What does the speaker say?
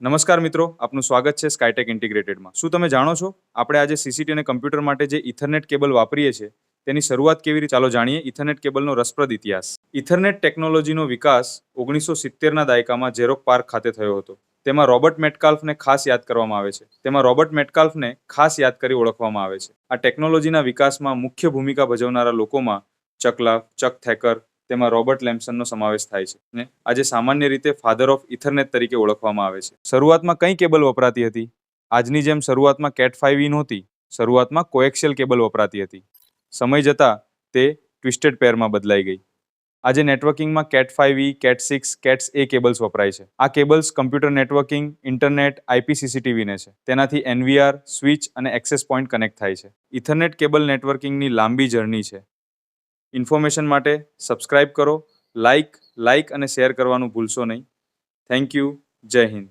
નમસ્કાર મિત્રો, આપનું સ્વાગત છે સ્કાયટેક ઇન્ટિગ્રેટેડમાં. શું તમે જાણો છો આપણે આજે સીસીટી અને કમ્પ્યુટર માટે જે ઇથરનેટ કેબલ વાપરીએ છીએ તેની શરૂઆત કેવી રીતે? ચાલો જાણીએ ઇથરનેટ કેબલનો રસપ્રદ ઇતિહાસ. ઇથરનેટ ટેકનોલોજીનો વિકાસ 1970ના દાયકામાં ઝેરોક પાર્ક ખાતે થયો હતો. તેમાં રોબર્ટ મેટકાલ્ફને ખાસ યાદ કરવામાં આવે છે. ખાસ યાદ કરી ઓળખવામાં આવે છે. આ ટેકનોલોજીના વિકાસમાં મુખ્ય ભૂમિકા ભજવનારા લોકોમાં ચક થેકર, તેમાં રોબર્ટ લેમ્પસનનો સમાવેશ થાય છે અને આજે સામાન્ય રીતે ફાધર ઓફ ઇથરનેટ તરીકે ઓળખવામાં આવે છે. શરૂઆતમાં કઈ કેબલ વપરાતી હતી? આજની જેમ શરૂઆતમાં કેટ 5e નહોતી. શરૂઆતમાં કોએક્સિયલ કેબલ વપરાતી હતી. સમય જતાં તે ટ્વિસ્ટેડ પેરમાં બદલાઈ ગઈ. આજે નેટવર્કિંગમાં કેટ 5e, કેટ 6, કેટ્સ એ કેબલ્સ વપરાય છે. આ cables computer networking, internet, IP સીસીટીવીને છે. તેનાથી NVR, સ્વિચ અને એક્સેસ પોઈન્ટ કનેક્ટ થાય છે. ઇથરનેટ કેબલ નેટવર્કિંગની લાંબી જર્ની છે. ઇન્ફોર્મેશન માટે સબસ્ક્રાઇબ કરો, લાઇક અને શેર કરવાનું ભૂલશો નહીં. Thank you. જય હિન્દ.